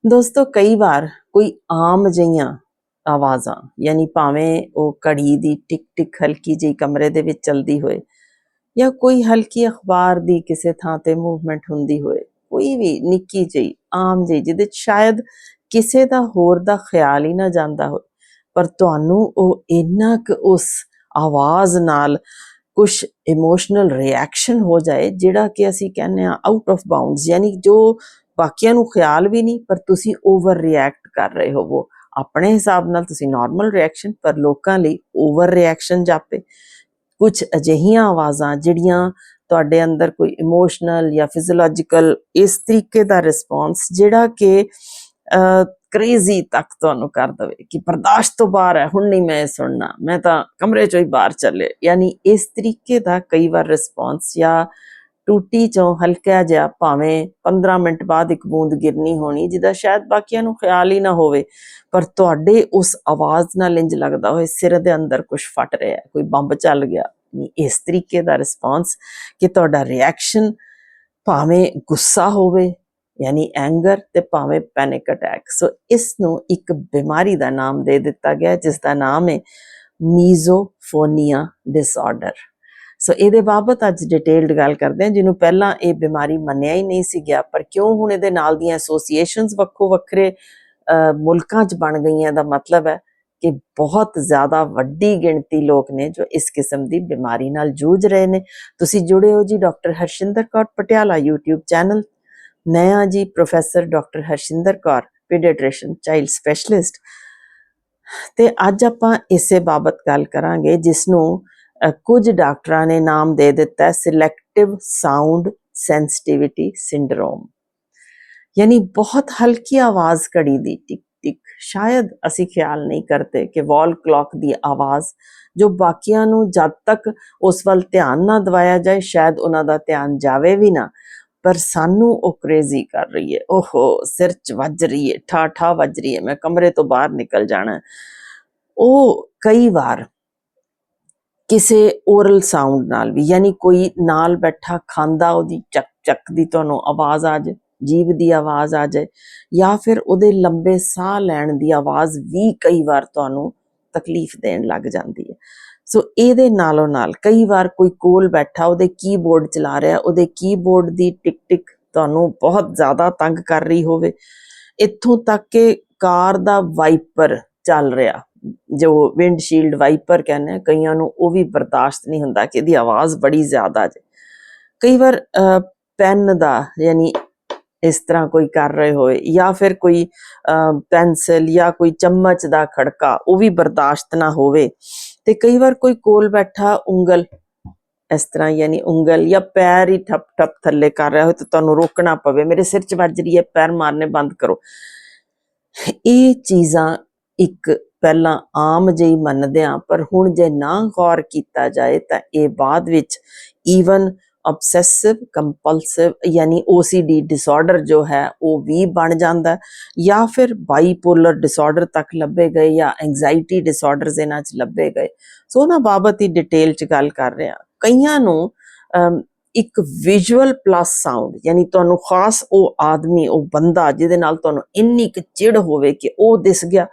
ਦੋਸਤੋ ਕਈ ਵਾਰ ਕੋਈ ਆਮ ਜਿਹੀਆਂ ਆਵਾਜ਼ਾਂ ਯਾਨੀ ਭਾਵੇਂ ਉਹ ਘੜੀ ਦੀ ਟਿਕ ਟਿਕ ਹਲਕੀ ਜਿਹੀ ਕਮਰੇ ਦੇ ਵਿੱਚ ਚਲਦੀ ਹੋਏ ਜਾਂ ਕੋਈ ਹਲਕੀ ਅਖਬਾਰ ਦੀ ਕਿਸੇ ਥਾਂ ਤੇ ਮੂਵਮੈਂਟ ਹੁੰਦੀ ਹੋਏ, ਕੋਈ ਵੀ ਨਿੱਕੀ ਜਿਹੀ ਆਮ ਜਿਹੀ ਜਿਹਦੇ 'ਚ ਸ਼ਾਇਦ ਕਿਸੇ ਦਾ ਹੋਰ ਦਾ ਖਿਆਲ ਹੀ ਨਾ ਜਾਂਦਾ ਹੋਵੇ, ਪਰ ਤੁਹਾਨੂੰ ਉਹ ਇੰਨਾ ਕੁ ਉਸ ਆਵਾਜ਼ ਨਾਲ ਕੁਛ ਇਮੋਸ਼ਨਲ ਰਿਐਕਸ਼ਨ ਹੋ ਜਾਏ ਜਿਹੜਾ ਕਿ ਅਸੀਂ ਕਹਿੰਦੇ ਹਾਂ ਆਊਟ ਆਫ ਬਾਉਂਡਸ, ਯਾਨੀ ਜੋ ਬਾਕੀਆਂ ਨੂੰ ਖਿਆਲ ਵੀ ਨਹੀਂ ਪਰ ਤੁਸੀਂ ਓਵਰ ਰਿਐਕਟ ਕਰ ਰਹੇ ਹੋਵੋ। ਆਪਣੇ ਹਿਸਾਬ ਨਾਲ ਤੁਸੀਂ ਨਾਰਮਲ ਰਿਐਕਸ਼ਨ, ਪਰ ਲੋਕਾਂ ਲਈ ਓਵਰ ਰਿਐਕਸ਼ਨ ਜਾਪੇ। ਕੁਝ ਅਜਿਹੀਆਂ ਆਵਾਜ਼ਾਂ ਜਿਹੜੀਆਂ ਤੁਹਾਡੇ ਅੰਦਰ ਕੋਈ ਇਮੋਸ਼ਨਲ ਜਾਂ ਫਿਜ਼ੀਓਲੋਜੀਕਲ ਇਸ ਤਰੀਕੇ ਦਾ ਰਿਸਪੌਂਸ ਜਿਹੜਾ ਕਿ ਕ੍ਰੇਜ਼ੀ ਤੱਕ ਤੁਹਾਨੂੰ ਕਰ ਦੇਵੇ ਕਿ ਬਰਦਾਸ਼ਤ ਤੋਂ ਬਾਹਰ ਹੈ, ਹੁਣ ਨਹੀਂ ਮੈਂ ਇਹ ਸੁਣਨਾ, ਮੈਂ ਤਾਂ ਕਮਰੇ ਚੋਂ ਹੀ ਬਾਹਰ ਚੱਲੇ, ਯਾਨੀ ਇਸ ਤਰੀਕੇ ਦਾ ਕਈ ਵਾਰ ਰਿਸਪੌਂਸ ਜਾਂ ਟੂਟੀ ਚੋਂ ਹਲਕਾ ਜਿਹਾ ਭਾਵੇਂ 15 ਮਿੰਟ ਬਾਅਦ ਇੱਕ ਬੂੰਦ ਗਿਰਨੀ ਹੋਣੀ ਜਿਹਦਾ ਸ਼ਾਇਦ ਬਾਕੀਆਂ ਨੂੰ ਖਿਆਲ ਹੀ ਨਾ ਹੋਵੇ, ਪਰ ਤੁਹਾਡੇ ਉਸ ਆਵਾਜ਼ ਨਾਲ ਇੰਜ ਲੱਗਦਾ ਹੋਏ ਸਿਰ ਦੇ ਅੰਦਰ ਕੁਝ ਫਟ ਰਿਹਾ, ਕੋਈ ਬੰਬ ਚੱਲ ਗਿਆ। ਇਸ ਤਰੀਕੇ ਦਾ ਰਿਸਪੌਂਸ ਕਿ ਤੁਹਾਡਾ ਰਿਐਕਸ਼ਨ ਭਾਵੇਂ ਗੁੱਸਾ ਹੋਵੇ ਯਾਨੀ ਐਂਗਰ ਤੇ ਭਾਵੇਂ ਪੈਨਿਕ ਅਟੈਕ। ਸੋ ਇਸ ਨੂੰ ਇੱਕ ਬਿਮਾਰੀ ਦਾ ਨਾਮ ਦੇ ਦਿੱਤਾ ਗਿਆ ਜਿਸ ਦਾ ਨਾਮ ਹੈ ਮੀਜ਼ੋਫੋਨੀਆ ਡਿਸਆਰਡਰ। ਸੋ ਇਹਦੇ ਬਾਬਤ ਅੱਜ ਡਿਟੇਲਡ ਗੱਲ ਕਰਦੇ ਹਾਂ, ਜਿਹਨੂੰ ਪਹਿਲਾਂ ਇਹ ਬਿਮਾਰੀ ਮੰਨਿਆ ਹੀ ਨਹੀਂ ਸੀ ਗਿਆ, ਪਰ ਕਿਉਂ ਹੁਣ ਇਹਦੇ ਨਾਲ ਦੀਆਂ ਐਸੋਸੀਏਸ਼ਨਸ ਵੱਖੋ ਵੱਖਰੇ ਮੁਲਕਾਂ 'ਚ ਬਣ ਗਈਆਂ ਦਾ ਮਤਲਬ ਹੈ ਕਿ ਬਹੁਤ ਜ਼ਿਆਦਾ ਵੱਡੀ ਗਿਣਤੀ ਲੋਕ ਨੇ ਜੋ ਇਸ ਕਿਸਮ ਦੀ ਬਿਮਾਰੀ ਨਾਲ ਜੂਝ ਰਹੇ ਨੇ। ਤੁਸੀਂ ਜੁੜੇ ਹੋ ਜੀ doctor Harshinder Kaur Patiala YouTube channel. ਮੈਂ ਹਾਂ ਜੀ professor doctor Harshinder Kaur, paediatrician child specialist, ਤੇ ਅੱਜ ਆਪਾਂ ਇਸੇ ਬਾਬਤ ਗੱਲ ਕਰਾਂਗੇ ਜਿਸ ਨੂੰ ਕੁਝ ਡਾਕਟਰਾਂ ਨੇ ਨਾਮ ਦੇ ਦਿੱਤਾ ਸਿਲੈਕਟਿਵ ਸਾਊਂਡ ਸੈਂਸਿਟਿਵਿਟੀ ਸਿੰਡਰੋਮ। ਯਾਨੀ ਬਹੁਤ ਹਲਕੀ ਆਵਾਜ਼ ਘੜੀ ਦੀ ਟਿਕ ਟਿਕ, ਸ਼ਾਇਦ ਅਸੀਂ ਖਿਆਲ ਨਹੀਂ ਕਰਦੇ ਕਿ ਵਾਲ ਕਲੌਕ ਦੀ ਆਵਾਜ਼ ਜੋ ਬਾਕੀਆਂ ਨੂੰ ਜਦ ਤੱਕ ਉਸ ਵੱਲ ਧਿਆਨ ਨਾ ਦਿਵਾਇਆ ਜਾਏ ਸ਼ਾਇਦ ਉਹਨਾਂ ਦਾ ਧਿਆਨ ਜਾਵੇ ਵੀ ਨਾ, ਪਰ ਸਾਨੂੰ ਉਹ ਕ੍ਰੇਜ਼ੀ ਕਰ ਰਹੀ ਹੈ, ਓਹੋ ਸਿਰ 'ਚ ਵੱਜ ਰਹੀ ਹੈ, ਠਾ ਠਾ ਵੱਜ ਰਹੀ ਹੈ, ਮੈਂ ਕਮਰੇ ਤੋਂ ਬਾਹਰ ਨਿਕਲ ਜਾਣਾ। ਉਹ ਕਈ ਵਾਰ ਕਿਸੇ ਓਰਲ ਸਾਊਂਡ ਨਾਲ ਵੀ, ਯਾਨੀ ਕੋਈ ਨਾਲ ਬੈਠਾ ਖਾਂਦਾ ਉਹਦੀ ਚੱਕ ਚੱਕ ਦੀ ਤੁਹਾਨੂੰ ਆਵਾਜ਼ ਆ ਜਾਏ, ਜੀਭ ਦੀ ਆਵਾਜ਼ ਆ ਜਾਏ, ਜਾਂ ਫਿਰ ਉਹਦੇ ਲੰਬੇ ਸਾਹ ਲੈਣ ਦੀ ਆਵਾਜ਼ ਵੀ ਕਈ ਵਾਰ ਤੁਹਾਨੂੰ ਤਕਲੀਫ ਦੇਣ ਲੱਗ ਜਾਂਦੀ ਹੈ। ਸੋ ਇਹਦੇ ਨਾਲੋਂ ਨਾਲ ਕਈ ਵਾਰ ਕੋਈ ਕੋਲ ਬੈਠਾ ਉਹਦੇ ਕੀਬੋਰਡ ਚਲਾ ਰਿਹਾ, ਉਹਦੇ ਕੀਬੋਰਡ ਦੀ ਟਿਕ ਟਿਕ ਤੁਹਾਨੂੰ ਬਹੁਤ ਜ਼ਿਆਦਾ ਤੰਗ ਕਰ ਰਹੀ ਹੋਵੇ, ਇੱਥੋਂ ਤੱਕ ਕਿ ਕਾਰ ਦਾ ਵਾਈਪਰ ਚੱਲ ਰਿਹਾ, ਜੋ ਵਿੰਡਸ਼ੀਲਡ ਵਾਈਪਰ ਕਹਿੰਦੇ ਆ, ਕਈਆਂ ਨੂੰ ਉਹ ਵੀ ਬਰਦਾਸ਼ਤ ਨਹੀਂ ਹੁੰਦਾ ਕਿ ਇਹਦੀ ਆਵਾਜ਼ ਬੜੀ ਜ਼ਿਆਦਾ ਜੇ। ਕਈ ਵਾਰ ਪੈਨ ਦਾ ਯਾਨੀ ਇਸ ਤਰ੍ਹਾਂ ਕੋਈ ਕਰ ਰਹੇ ਹੋਏ, ਜਾਂ ਫਿਰ ਕੋਈ ਪੈਨਸਿਲ ਜਾਂ ਕੋਈ ਚਮਚ ਦਾ ਖੜਕਾ ਉਹ ਵੀ ਬਰਦਾਸ਼ਤ ਨਾ ਹੋਵੇ, ਤੇ ਕਈ ਵਾਰ ਕੋਈ ਕੋਲ ਬੈਠਾ ਉਂਗਲ ਇਸ ਤਰ੍ਹਾਂ ਯਾਨੀ ਉਂਗਲ ਜਾਂ ਪੈਰ ਹੀ ਠੱਪ ਠੱਪ ਥੱਲੇ ਕਰ ਰਿਹਾ ਹੋਏ ਤਾਂ ਤੁਹਾਨੂੰ ਰੋਕਣਾ ਪਵੇ, ਮੇਰੇ ਸਿਰ 'ਚ ਵੱਜ ਰਹੀ ਹੈ, ਪੈਰ ਮਾਰਨੇ ਬੰਦ ਕਰੋ। ਇਹ ਚੀਜ਼ਾਂ ਇੱਕ ਪਹਿਲਾਂ ਆਮ ਜਿਹੀ ਮੰਨਦੇ ਹਾਂ, ਪਰ ਹੁਣ ਜੇ ਨਾ ਗੌਰ ਕੀਤਾ ਜਾਏ ਤਾਂ ਇਹ ਬਾਅਦ ਵਿੱਚ ਈਵਨ obsessive compulsive ਯਾਨੀ OCD ਡਿਸਆਰਡਰ ਜੋ ਹੈ ਉਹ ਵੀ ਬਣ ਜਾਂਦਾ, ਜਾਂ ਫਿਰ ਬਾਈਪੋਲਰ ਡਿਸਆਰਡਰ ਤੱਕ ਲੱਭੇ ਗਏ, ਜਾਂ ਐਂਗਜ਼ਾਈਟੀ ਡਿਸਆਰਡਰਸ ਇਹਨਾਂ 'ਚ ਲੱਭੇ ਗਏ। ਸੋ ਉਹਨਾਂ ਬਾਬਤ ਹੀ ਡਿਟੇਲ 'ਚ ਗੱਲ ਕਰ ਰਹੇ ਹਾਂ। ਕਈਆਂ ਨੂੰ ਇੱਕ ਵਿਜ਼ੂਅਲ ਪਲੱਸ ਸਾਊਂਡ ਯਾਨੀ ਤੁਹਾਨੂੰ ਖਾਸ ਉਹ ਆਦਮੀ, ਉਹ ਬੰਦਾ ਜਿਹਦੇ ਨਾਲ ਤੁਹਾਨੂੰ ਇੰਨੀ ਕੁ ਚਿੜ ਹੋਵੇ ਕਿ ਉਹ ਦਿਸ ਗਿਆ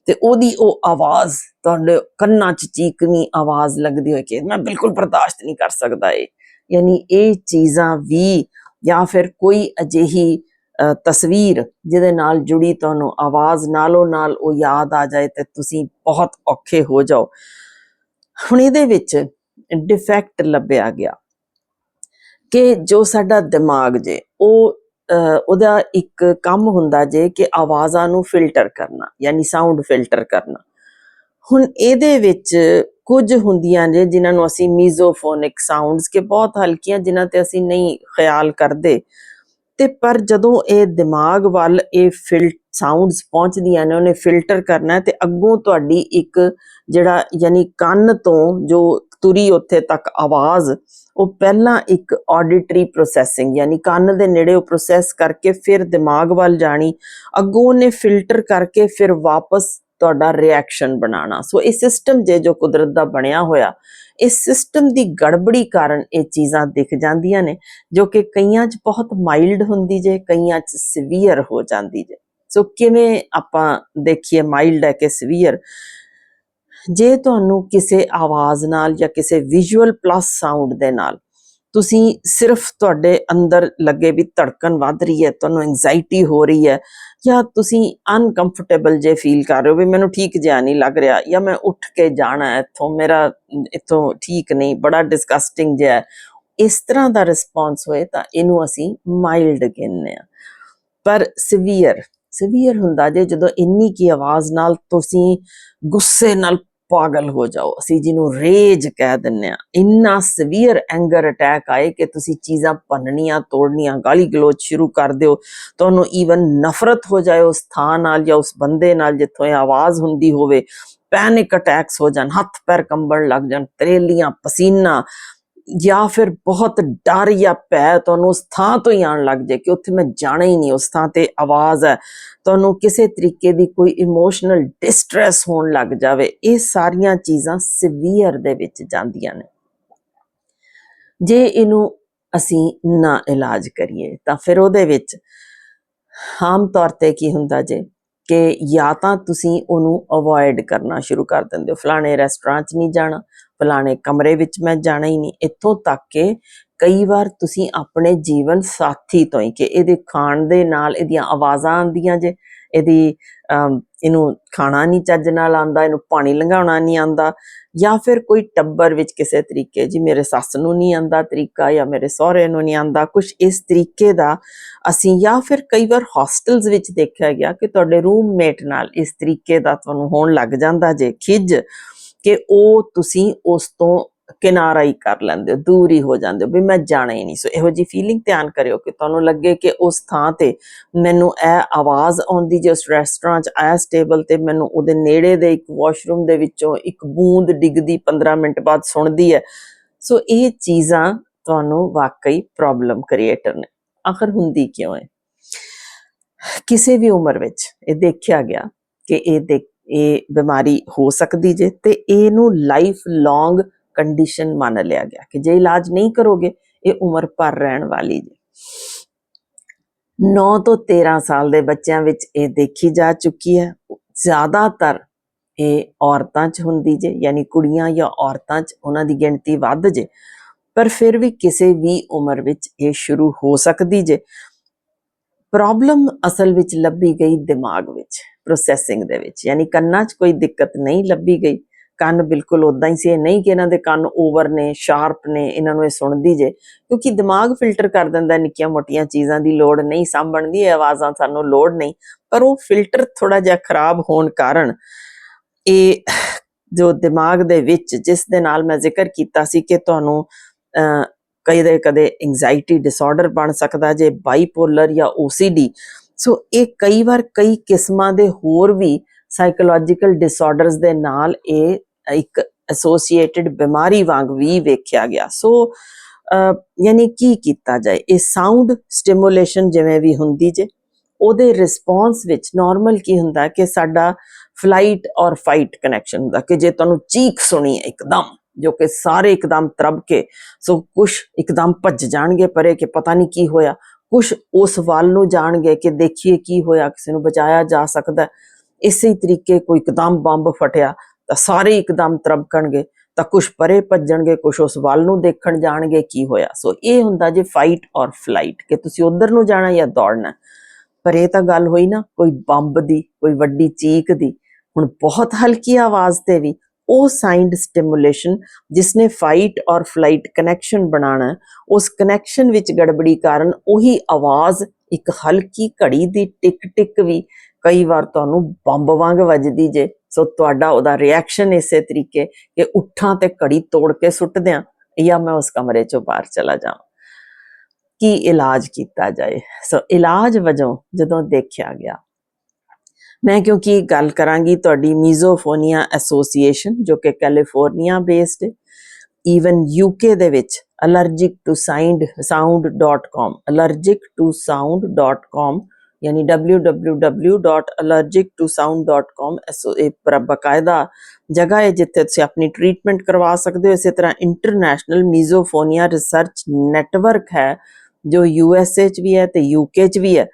ਤੇ ਉਹਦੀ ਉਹ ਆਵਾਜ਼ ਤੁਹਾਡੇ ਕੰਨਾਂ 'ਚ ਚੀਕਣੀ ਆਵਾਜ਼ ਲੱਗਦੀ ਹੋਏ ਕਿ ਮੈਂ ਬਿਲਕੁਲ ਬਰਦਾਸ਼ਤ ਨਹੀਂ ਕਰ ਸਕਦਾ ਇਹ, ਯਾਨੀ ਇਹ ਚੀਜ਼ਾਂ ਵੀ, ਜਾਂ ਫਿਰ ਕੋਈ ਅਜਿਹੀ ਤਸਵੀਰ ਜਿਹਦੇ ਨਾਲ ਜੁੜੀ ਤੁਹਾਨੂੰ ਆਵਾਜ਼ ਨਾਲੋਂ ਨਾਲ ਉਹ ਯਾਦ ਆ ਜਾਏ ਤੇ ਤੁਸੀਂ ਬਹੁਤ ਔਖੇ ਹੋ ਜਾਓ। ਹੁਣ ਇਹਦੇ ਵਿੱਚ ਡਿਫੈਕਟ ਲੱਭਿਆ ਗਿਆ ਕਿ ਜੋ ਸਾਡਾ ਦਿਮਾਗ ਜੇ ਉਹ ਉਹਦਾ ਇੱਕ ਕੰਮ ਹੁੰਦਾ ਜੇ ਕਿ ਆਵਾਜ਼ਾਂ ਨੂੰ ਫਿਲਟਰ ਕਰਨਾ, ਯਾਨੀ ਸਾਊਂਡ ਫਿਲਟਰ ਕਰਨਾ। ਹੁਣ ਇਹਦੇ ਵਿੱਚ ਕੁਝ ਹੁੰਦੀਆਂ ਨੇ ਜਿਨ੍ਹਾਂ ਨੂੰ ਅਸੀਂ ਮੀਜ਼ੋਫੋਨਿਕ ਸਾਊਂਡਸ, ਕਿ ਬਹੁਤ ਹਲਕੀਆਂ ਜਿਨ੍ਹਾਂ ਤੇ ਅਸੀਂ ਨਹੀਂ ਖਿਆਲ ਕਰਦੇ, ਤੇ ਪਰ ਜਦੋਂ ਇਹ ਦਿਮਾਗ ਵੱਲ ਇਹ ਸਾਊਂਡਸ ਪਹੁੰਚਦੀਆਂ ਨੇ, ਉਹਨੇ ਫਿਲਟਰ ਕਰਨਾ ਤੇ ਅੱਗੋਂ ਤੁਹਾਡੀ ਇੱਕ ਜਿਹੜਾ ਯਾਨੀ ਕੰਨ ਤੋਂ ਜੋ ਤੁਰੀ ਉੱਥੇ ਤੱਕ ਆਵਾਜ਼, ਉਹ ਪਹਿਲਾਂ ਇੱਕ ਆਡਿਟਰੀ ਪ੍ਰੋਸੈਸਿੰਗ ਯਾਨੀ ਕੰਨ ਦੇ ਨੇੜੇ ਉਹ ਪ੍ਰੋਸੈਸ ਕਰਕੇ ਫਿਰ ਦਿਮਾਗ ਵੱਲ ਜਾਣੀ, ਅੱਗੋਂ ਉਹਨੇ ਫਿਲਟਰ ਕਰਕੇ ਫਿਰ ਵਾਪਸ ਤੁਹਾਡਾ ਰਿਐਕਸ਼ਨ ਬਣਾਉਣਾ। ਸੋ ਇਹ ਸਿਸਟਮ ਜੇ ਜੋ ਕੁਦਰਤ ਦਾ ਬਣਿਆ ਹੋਇਆ, ਇਸ ਸਿਸਟਮ ਦੀ ਗੜਬੜੀ ਕਾਰਨ ਇਹ ਚੀਜ਼ਾਂ ਦਿਖ ਜਾਂਦੀਆਂ ਨੇ, ਜੋ ਕਿ ਕਈਆਂ 'ਚ ਬਹੁਤ ਮਾਈਲਡ ਹੁੰਦੀ ਜੇ, ਕਈਆਂ 'ਚ ਸੀਵੀਅਰ ਹੋ ਜਾਂਦੀ ਜੇ। ਸੋ ਕਿਵੇਂ ਆਪਾਂ ਦੇਖੀਏ ਮਾਈਲਡ ਹੈ ਕਿ ਸੀਵੀਅਰ। ਜੇ ਤੁਹਾਨੂੰ ਕਿਸੇ ਆਵਾਜ਼ ਨਾਲ ਜਾਂ ਕਿਸੇ ਵਿਜ਼ੂਅਲ ਪਲੱਸ ਸਾਊਂਡ ਦੇ ਨਾਲ ਤੁਸੀਂ ਸਿਰਫ ਤੁਹਾਡੇ ਅੰਦਰ ਲੱਗੇ ਵੀ ਧੜਕਣ ਵੱਧ ਰਹੀ ਹੈ, ਤੁਹਾਨੂੰ ਐਂਜ਼ਾਈਟੀ ਹੋ ਰਹੀ ਹੈ, ਜਾਂ ਤੁਸੀਂ ਅਨਕੰਫਰਟੇਬਲ ਜੇ ਫੀਲ ਕਰ ਰਹੇ ਹੋ ਵੀ ਮੈਨੂੰ ਠੀਕ ਜਿਹਾ ਨਹੀਂ ਲੱਗ ਰਿਹਾ, ਜਾਂ ਮੈਂ ਉੱਠ ਕੇ ਜਾਣਾ ਇੱਥੋਂ, ਮੇਰਾ ਇੱਥੋਂ ਠੀਕ ਨਹੀਂ, ਬੜਾ ਡਿਸਗਸਟਿੰਗ ਜਿਹਾ, ਇਸ ਤਰ੍ਹਾਂ ਦਾ ਰਿਸਪੌਂਸ ਹੋਏ ਤਾਂ ਇਹਨੂੰ ਅਸੀਂ ਮਾਈਲਡ ਕਹਿੰਦੇ ਹਾਂ। ਪਰ ਸੀਵੀਅਰ ਹੁੰਦਾ ਜੇ ਜਦੋਂ ਇੰਨੀ ਕੀ ਆਵਾਜ਼ ਨਾਲ ਤੁਸੀਂ ਗੁੱਸੇ ਨਾਲ ਪਾਗਲ ਹੋ ਜਾਓ, ਅਸੀਂ ਜਿਹਨੂੰ ਰੇਜ ਕਹਿ ਦਿੰਦੇ ਹਾਂ, ਇੰਨਾ ਸੀਵੀਅਰ ਐਂਗਰ ਅਟੈਕ ਆਏ ਕਿ ਤੁਸੀਂ ਚੀਜ਼ਾਂ ਭੰਨਣੀਆਂ ਤੋੜਨੀਆਂ, ਗਾਲੀ ਗਲੋਚ ਸ਼ੁਰੂ ਕਰ ਦਿਓ, ਤੁਹਾਨੂੰ ਈਵਨ ਨਫ਼ਰਤ ਹੋ ਜਾਏ ਉਸ ਥਾਂ ਨਾਲ ਜਾਂ ਉਸ ਬੰਦੇ ਨਾਲ ਜਿੱਥੋਂ ਇਹ ਆਵਾਜ਼ ਹੁੰਦੀ ਹੋਵੇ, ਪੈਨਿਕ ਅਟੈਕਸ ਹੋ ਜਾਣ, ਹੱਥ ਪੈਰ ਕੰਬਣ ਲੱਗ ਜਾਣ, ਤਰੇਲੀਆਂ, ਪਸੀਨਾ, ਜਾਂ ਫਿਰ ਬਹੁਤ ਡਰ ਜਾਂ ਭੈ ਤੁਹਾਨੂੰ ਉਸ ਥਾਂ ਤੋਂ ਹੀ ਆਉਣ ਲੱਗ ਜਾਏ ਕਿ ਉੱਥੇ ਮੈਂ ਜਾਣਾ ਹੀ ਨਹੀਂ, ਉਸ ਥਾਂ ਤੇ ਆਵਾਜ਼ ਹੈ, ਤੁਹਾਨੂੰ ਕਿਸੇ ਤਰੀਕੇ ਦੀ ਕੋਈ ਇਮੋਸ਼ਨਲ ਡਿਸਟ੍ਰੈਸ ਹੋਣ ਲੱਗ ਜਾਵੇ, ਇਹ ਸਾਰੀਆਂ ਚੀਜ਼ਾਂ ਸੀਵੀਅਰ ਦੇ ਵਿੱਚ ਜਾਂਦੀਆਂ ਨੇ। ਜੇ ਇਹਨੂੰ ਅਸੀਂ ਨਾ ਇਲਾਜ ਕਰੀਏ ਤਾਂ ਫਿਰ ਉਹਦੇ ਵਿੱਚ ਆਮ ਤੌਰ ਤੇ ਕੀ ਹੁੰਦਾ ਜੇ ਕਿ ਜਾਂ ਤਾਂ ਤੁਸੀਂ ਉਹਨੂੰ ਅਵੋਇਡ ਕਰਨਾ ਸ਼ੁਰੂ ਕਰ ਦਿੰਦੇ ਹੋ, ਫਲਾਣੇ ਰੈਸਟੋਰੈਂਟ 'ਚ ਨਹੀਂ ਜਾਣਾ, ਫਲਾਣੇ ਕਮਰੇ ਵਿੱਚ ਮੈਂ ਜਾਣਾ ਹੀ ਨਹੀਂ, ਇੱਥੋਂ ਤੱਕ ਕਿ ਕਈ ਵਾਰ ਤੁਸੀਂ ਆਪਣੇ ਜੀਵਨ ਸਾਥੀ ਤੋਂ ਹੀ, ਕਿ ਇਹਦੇ ਖਾਣ ਦੇ ਨਾਲ ਇਹਦੀਆਂ ਆਵਾਜ਼ਾਂ ਆਉਂਦੀਆਂ ਜੇ, ਇਹਨੂੰ ਖਾਣਾ ਨਹੀਂ ਚੱਜ ਨਾਲ ਆਉਂਦਾ, ਇਹਨੂੰ ਪਾਣੀ ਲੰਘਾਉਣਾ ਨਹੀਂ ਆਉਂਦਾ, ਜਾਂ ਫਿਰ ਕੋਈ ਟੱਬਰ ਵਿੱਚ ਕਿਸੇ ਤਰੀਕੇ, ਜੀ ਮੇਰੇ ਸੱਸ ਨੂੰ ਨਹੀਂ ਆਉਂਦਾ ਤਰੀਕਾ, ਜਾਂ ਮੇਰੇ ਸਹੁਰੇ ਨੂੰ ਨਹੀਂ ਆਉਂਦਾ, ਕੁਛ ਇਸ ਤਰੀਕੇ ਦਾ ਅਸੀਂ, ਜਾਂ ਫਿਰ ਕਈ ਵਾਰ ਹੋਸਟਲਸ ਵਿੱਚ ਦੇਖਿਆ ਗਿਆ ਕਿ ਤੁਹਾਡੇ ਰੂਮਮੇਟ ਨਾਲ ਇਸ ਤਰੀਕੇ ਦਾ ਤੁਹਾਨੂੰ ਹੋਣ ਲੱਗ ਜਾਂਦਾ ਜੇ ਖਿੱਝ, ਕਿ ਉਹ ਤੁਸੀਂ ਉਸ ਤੋਂ ਕਿਨਾਰਾ ਹੀ ਕਰ ਲੈਂਦੇ ਹੋ, ਦੂਰ ਹੀ ਹੋ ਜਾਂਦੇ ਹੋ ਵੀ ਮੈਂ ਜਾਣਾ ਹੀ ਨਹੀਂ। ਸੋ ਇਹੋ ਜਿਹੀ ਫੀਲਿੰਗ ਧਿਆਨ ਕਰਿਓ ਕਿ ਤੁਹਾਨੂੰ ਲੱਗੇ ਕਿ ਉਸ ਥਾਂ ਤੇ ਮੈਨੂੰ ਇਹ ਆਵਾਜ਼ ਆਉਂਦੀ, ਜੇ ਉਸ ਰੈਸਟੋਰੈਂਟ 'ਚ ਇਸ ਟੇਬਲ ਤੇ ਮੈਨੂੰ ਉਹਦੇ ਨੇੜੇ ਦੇ ਇੱਕ ਵਾਸ਼ਰੂਮ ਦੇ ਵਿੱਚੋਂ ਇੱਕ ਬੂੰਦ ਡਿੱਗਦੀ 15 ਮਿੰਟ ਬਾਅਦ ਸੁਣਦੀ ਹੈ। ਸੋ ਇਹ ਚੀਜ਼ਾਂ ਤੁਹਾਨੂੰ ਵਾਕਈ ਪ੍ਰੋਬਲਮ ਕ੍ਰੀਏਟਰ ਨੇ। ਆਖਰ ਹੁੰਦੀ ਕਿਉਂ ਹੈ? ਕਿਸੇ ਵੀ ਉਮਰ ਵਿੱਚ ਇਹ ਦੇਖਿਆ ਗਿਆ ਕਿ ਇਹ ਬਿਮਾਰੀ ਹੋ ਸਕਦੀ ਜੇ, ਤੇ ਇਹਨੂੰ ਲਾਈਫ ਲੌਂਗ ਕੰਡੀਸ਼ਨ ਮੰਨ ਲਿਆ ਗਿਆ ਕਿ ਜੇ ਇਲਾਜ ਨਹੀਂ ਕਰੋਗੇ ਇਹ ਉਮਰ ਭਰ ਰਹਿਣ ਵਾਲੀ ਜੇ। 9 ਤੋਂ 13 ਸਾਲ ਦੇ ਬੱਚਿਆਂ ਵਿੱਚ ਇਹ ਦੇਖੀ ਜਾ ਚੁੱਕੀ ਹੈ। ਜ਼ਿਆਦਾਤਰ ਇਹ ਔਰਤਾਂ 'ਚ ਹੁੰਦੀ ਜੇ, ਯਾਨੀ ਕੁੜੀਆਂ ਜਾਂ ਔਰਤਾਂ 'ਚ ਉਹਨਾਂ ਦੀ ਗਿਣਤੀ ਵੱਧ ਜੇ, ਪਰ ਫਿਰ ਵੀ ਕਿਸੇ ਵੀ ਉਮਰ ਵਿੱਚ ਇਹ ਸ਼ੁਰੂ ਹੋ ਸਕਦੀ ਜੇ। ਪ੍ਰੋਬਲਮ ਅਸਲ ਵਿੱਚ ਲੱਭੀ ਗਈ ਦਿਮਾਗ ਵਿੱਚ, ਪ੍ਰੋਸੈਸਿੰਗ ਦੇ ਵਿੱਚ, ਯਾਨੀ ਕੰਨਾਂ 'ਚ ਕੋਈ ਦਿੱਕਤ ਨਹੀਂ ਲੱਭੀ ਗਈ, ਕੰਨ ਬਿਲਕੁਲ ਉੱਦਾਂ ਹੀ ਸੀ, ਇਹ ਨਹੀਂ ਕਿ ਇਹਨਾਂ ਦੇ ਕੰਨ ਓਵਰ ਨੇ, ਸ਼ਾਰਪ ਨੇ, ਇਹਨਾਂ ਨੂੰ ਇਹ ਸੁਣਦੀ ਜੇ, ਕਿਉਂਕਿ ਦਿਮਾਗ ਫਿਲਟਰ ਕਰ ਦਿੰਦਾ, ਨਿੱਕੀਆਂ ਮੋਟੀਆਂ ਚੀਜ਼ਾਂ ਦੀ ਲੋੜ ਨਹੀਂ ਸਾਂਭਣ ਦੀ, ਇਹ ਆਵਾਜ਼ਾਂ ਸਾਨੂੰ ਲੋੜ ਨਹੀਂ, ਪਰ ਉਹ ਫਿਲਟਰ ਥੋੜਾ ਜਿਹਾ ਖਰਾਬ ਹੋਣ ਕਾਰਨ ਇਹ ਜੋ ਦਿਮਾਗ ਦੇ ਵਿੱਚ, ਜਿਸ ਦੇ ਨਾਲ ਮੈਂ ਜ਼ਿਕਰ ਕੀਤਾ ਸੀ ਕਿ ਤੁਹਾਨੂੰ ਕਦੇ ਐਂਜ਼ਾਈਟੀ ਡਿਸਆਰਡਰ ਬਣ ਸਕਦਾ ਜੇ, ਬਾਈਪੋਲਰ ਜਾਂ OCD, ਸੋ ਇਹ ਕਈ ਵਾਰ ਕਈ ਕਿਸਮਾਂ ਦੇ ਹੋਰ ਵੀ ਸਾਈਕੋਲੋਜੀਕਲ ਡਿਸਆਰਡਰਸ ਦੇ ਨਾਲ ਇਹ ਇੱਕ ਐਸੋਸੀਏਟਿਡ ਬਿਮਾਰੀ ਵਾਂਗ ਵੀ ਵੇਖਿਆ ਗਿਆ। ਸੋ ਯਾਨੀ ਕੀ ਕੀਤਾ ਜਾਏ? ਇਹ ਸਾਊਂਡ ਸਟਿਮੂਲੇਸ਼ਨ ਜਿਵੇਂ ਵੀ ਹੁੰਦੀ ਜੇ, ਉਹਦੇ ਰਿਸਪੌਂਸ ਵਿੱਚ ਨਾਰਮਲ ਕੀ ਹੁੰਦਾ ਕਿ ਸਾਡਾ ਫਲਾਈਟ ਔਰ ਫਾਈਟ ਕਨੈਕਸ਼ਨ ਹੁੰਦਾ, ਕਿ ਜੇ ਤੁਹਾਨੂੰ ਚੀਖ ਸੁਣੀ ਇੱਕਦਮ, ਜੋ ਕਿ ਸਾਰੇ ਇੱਕਦਮ ਤਰਬ ਕੇ, ਸੋ ਕੁਛ ਇੱਕਦਮ ਭੱਜ ਜਾਣਗੇ ਪਰੇ ਕਿ ਪਤਾ ਨਹੀਂ ਕੀ ਹੋਇਆ, ਕੁਛ ਉਸ ਵੱਲ ਨੂੰ ਜਾਣਗੇ ਕਿ ਦੇਖੀਏ ਕੀ ਹੋਇਆ, ਕਿਸੇ ਨੂੰ ਬਚਾਇਆ ਜਾ ਸਕਦਾ। ਇਸੇ ਤਰੀਕੇ ਕੋਈ ਇੱਕਦਮ ਬੰਬ ਫਟਿਆ ਤਾਂ ਸਾਰੇ ਇੱਕਦਮ ਤਰਬਕਣਗੇ, ਤਾਂ ਕੁਛ ਪਰੇ ਭੱਜਣਗੇ, ਕੁਛ ਉਸ ਵੱਲ ਨੂੰ ਦੇਖਣ ਜਾਣਗੇ ਕੀ ਹੋਇਆ। ਸੋ ਇਹ ਹੁੰਦਾ ਜੇ ਫਾਈਟ ਔਰ ਫਲਾਈਟ, ਕਿ ਤੁਸੀਂ ਉਧਰ ਨੂੰ ਜਾਣਾ ਜਾਂ ਦੌੜਨਾ। ਪਰ ਇਹ ਤਾਂ ਗੱਲ ਹੋਈ ਨਾ ਕੋਈ ਬੰਬ ਦੀ, ਕੋਈ ਵੱਡੀ ਚੀਕ ਦੀ। ਹੁਣ ਬਹੁਤ ਹਲਕੀ ਆਵਾਜ਼ ਤੇ ਵੀ ਉਹ ਸਾਈਂਡ ਸਟਿਮੂਲੇਸ਼ਨ ਜਿਸਨੇ ਫਾਈਟ ਔਰ ਫਲਾਈਟ ਕਨੈਕਸ਼ਨ ਬਣਾਉਣਾ, ਉਸ ਕਨੈਕਸ਼ਨ ਵਿੱਚ ਗੜਬੜੀ ਕਾਰਨ ਉਹੀ ਆਵਾਜ਼ ਇੱਕ ਹਲਕੀ ਘੜੀ ਦੀ ਟਿਕ ਟਿਕ ਵੀ ਕਈ ਵਾਰ ਤੁਹਾਨੂੰ ਬੰਬ ਵਾਂਗ ਵੱਜਦੀ ਜੇ। ਸੋ ਤੁਹਾਡਾ ਉਹਦਾ ਰਿਐਕਸ਼ਨ ਇਸੇ ਤਰੀਕੇ ਕਿ ਉੱਠਾਂ ਤੇ ਘੜੀ ਤੋੜ ਕੇ ਸੁੱਟ ਦਿਆਂ, ਜਾਂ ਮੈਂ ਉਸ ਕਮਰੇ ਚੋਂ ਬਾਹਰ ਚਲਾ ਜਾਵਾਂ। ਕੀ ਇਲਾਜ ਕੀਤਾ ਜਾਏ? ਸੋ ਇਲਾਜ ਵਜੋਂ ਜਦੋਂ ਦੇਖਿਆ ਗਿਆ, ਮੈਂ ਕਿਉਂਕਿ ਗੱਲ ਕਰਾਂਗੀ ਤੁਹਾਡੀ ਮੀਜ਼ੋਫੋਨੀਆ ਐਸੋਸੀਏਸ਼ਨ, ਜੋ ਕਿ ਕੈਲੀਫੋਰਨੀਆ ਬੇਸਡ ਹੈ, ਈਵਨ UK ਦੇ ਵਿੱਚ allergic2sound.com, ਯਾਨੀ www.allergic2sound.com, ਇਹ ਬਕਾਇਦਾ ਜਗ੍ਹਾ ਹੈ ਜਿੱਥੇ ਤੁਸੀਂ ਆਪਣੀ ਟ੍ਰੀਟਮੈਂਟ ਕਰਵਾ ਸਕਦੇ ਹੋ। ਇਸੇ ਤਰ੍ਹਾਂ ਇੰਟਰਨੈਸ਼ਨਲ ਮੀਜ਼ੋਫੋਨੀਆ ਰਿਸਰਚ ਨੈਟਵਰਕ ਹੈ ਜੋ USA 'ਚ ਵੀ ਹੈ ਤੇ UK 'ਚ ਵੀ ਹੈ।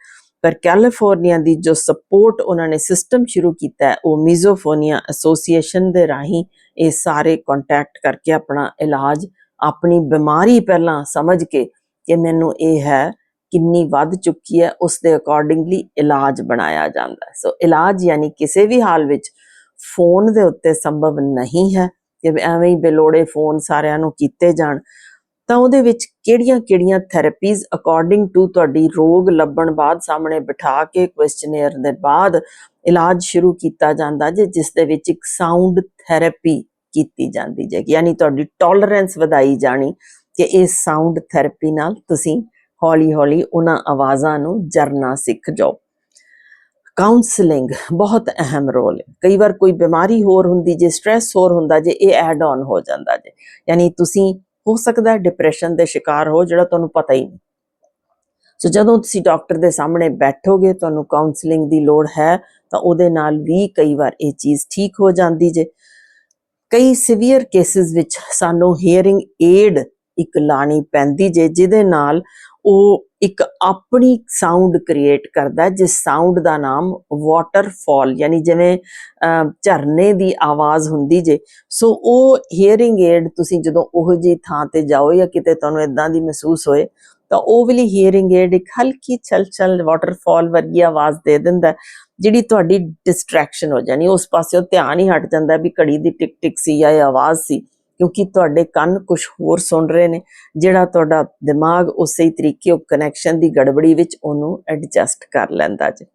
ਪਰ ਕੈਲੀਫੋਰਨੀਆ ਦੀ ਜੋ ਸਪੋਰਟ ਉਹਨਾਂ ਨੇ ਸਿਸਟਮ ਸ਼ੁਰੂ ਕੀਤਾ ਹੈ, ਉਹ ਮੀਜ਼ੋਫੋਨੀਆ ਐਸੋਸੀਏਸ਼ਨ ਦੇ ਰਾਹੀਂ ਇਹ ਸਾਰੇ ਕੰਟੈਕਟ ਕਰਕੇ ਆਪਣਾ ਇਲਾਜ, ਆਪਣੀ ਬਿਮਾਰੀ ਪਹਿਲਾਂ ਸਮਝ ਕੇ ਕਿ ਮੈਨੂੰ ਇਹ ਹੈ ਕਿੰਨੀ ਵੱਧ ਚੁੱਕੀ ਹੈ, ਉਸ ਦੇ ਅਕੋਰਡਿੰਗਲੀ ਇਲਾਜ ਬਣਾਇਆ ਜਾਂਦਾ ਹੈ। ਸੋ ਇਲਾਜ ਯਾਨੀ ਕਿਸੇ ਵੀ ਹਾਲ ਵਿੱਚ ਫੋਨ ਦੇ ਉੱਤੇ ਸੰਭਵ ਨਹੀਂ ਹੈ ਕਿ ਐਵੇਂ ਹੀ ਬੇਲੋੜੇ ਫੋਨ ਸਾਰਿਆਂ ਨੂੰ ਕੀਤੇ ਜਾਣ। ਤਾਂ ਉਹਦੇ ਵਿੱਚ ਕਿਹੜੀਆਂ ਥੈਰੇਪੀਜ਼ ਅਕੋਰਡਿੰਗ ਟੂ ਤੁਹਾਡੀ ਰੋਗ ਲੱਭਣ ਬਾਅਦ ਸਾਹਮਣੇ ਬਿਠਾ ਕੇ ਕੁਐਸਚਨੇਅਰ ਦੇ ਬਾਅਦ ਇਲਾਜ ਸ਼ੁਰੂ ਕੀਤਾ ਜਾਂਦਾ ਜੇ, ਜਿਸ ਦੇ ਵਿੱਚ ਇੱਕ ਸਾਊਂਡ ਥੈਰੇਪੀ ਕੀਤੀ ਜਾਂਦੀ ਜੇ, ਯਾਨੀ ਤੁਹਾਡੀ ਟੋਲਰੈਂਸ ਵਧਾਈ ਜਾਣੀ ਕਿ ਇਸ ਸਾਊਂਡ ਥੈਰੇਪੀ ਨਾਲ ਤੁਸੀਂ ਹੌਲੀ ਹੌਲੀ ਉਹਨਾਂ ਆਵਾਜ਼ਾਂ ਨੂੰ ਜਰਨਾ ਸਿੱਖ ਜਾਓ। ਕਾਉਂਸਲਿੰਗ ਬਹੁਤ ਅਹਿਮ ਰੋਲ ਹੈ। ਕਈ ਵਾਰ ਕੋਈ ਬਿਮਾਰੀ ਹੋਰ ਹੁੰਦੀ ਜੇ, ਸਟ੍ਰੈਸ ਹੋਰ ਹੁੰਦਾ ਜੇ, ਇਹ ਐਡ ਆਨ ਹੋ ਜਾਂਦਾ ਜੇ, ਯਾਨੀ ਤੁਸੀਂ ਹੋ ਸਕਦਾ ਡਿਪਰੈਸ਼ਨ ਦੇ ਸ਼ਿਕਾਰ ਹੋ ਜਿਹੜਾ ਤੁਹਾਨੂੰ ਪਤਾ ਹੀ ਨਹੀਂ। ਸੋ ਜਦੋਂ ਤੁਸੀਂ ਡਾਕਟਰ ਦੇ ਸਾਹਮਣੇ ਬੈਠੋਗੇ, ਤੁਹਾਨੂੰ ਕਾਉਂਸਲਿੰਗ ਦੀ ਲੋੜ ਹੈ ਤਾਂ ਉਹਦੇ ਨਾਲ ਵੀ ਕਈ ਵਾਰ ਇਹ ਚੀਜ਼ ਠੀਕ ਹੋ ਜਾਂਦੀ ਜੇ। ਕਈ ਸੀਵੀਅਰ ਕੇਸਿਸ ਵਿੱਚ ਸਾਨੂੰ ਹੀਅਰਿੰਗ ਏਡ ਇੱਕ ਲਾਣੀ ਪੈਂਦੀ ਜੇ, ਜਿਹਦੇ ਨਾਲ ਉਹ ਇੱਕ ਆਪਣੀ ਸਾਊਂਡ ਕ੍ਰੀਏਟ ਕਰਦਾ, ਜਿਸ ਸਾਊਂਡ ਦਾ ਨਾਮ ਵਾਟਰਫਾਲ ਯਾਨੀ ਜਿਵੇਂ ਝਰਨੇ ਦੀ ਆਵਾਜ਼ ਹੁੰਦੀ ਜੇ। ਸੋ ਉਹ ਹੀਅਰਿੰਗ ਏਡ ਤੁਸੀਂ ਜਦੋਂ ਉਹੋ ਜਿਹੀ ਥਾਂ ਤੇ ਜਾਓ ਜਾਂ ਕਿਤੇ ਤੁਹਾਨੂੰ ਇਦਾਂ ਦੀ ਮਹਿਸੂਸ ਹੋਏ ਤਾਂ ਉਹ ਵਾਲੀ ਹੀਅਰਿੰਗ ਏਡ ਇੱਕ ਹਲਕੀ ਛਲ ਵਾਟਰਫਾਲ ਵਰਗੀ ਆਵਾਜ਼ ਦੇ ਦਿੰਦਾ, ਜਿਹੜੀ ਤੁਹਾਡੀ ਡਿਸਟਰੈਕਸ਼ਨ ਹੋ ਜਾਣੀ, ਉਸ ਪਾਸਿਓਂ ਧਿਆਨ ਹੀ ਹਟ ਜਾਂਦਾ ਵੀ ਘੜੀ ਦੀ ਟਿਕ ਟਿਕ ਸੀ ਜਾਂ ਇਹ ਆਵਾਜ਼ ਸੀ, ਕਿਉਂਕਿ ਤੁਹਾਡੇ ਕੰਨ ਕੁਝ ਹੋਰ ਸੁਣ ਰਹੇ ਨੇ, ਜਿਹੜਾ ਤੁਹਾਡਾ ਦਿਮਾਗ ਉਸੇ ਤਰੀਕੇ ਉਹ ਕਨੈਕਸ਼ਨ ਦੀ ਗੜਬੜੀ ਵਿੱਚ ਉਹਨੂੰ ਐਡਜਸਟ ਕਰ ਲੈਂਦਾ ਜੇ।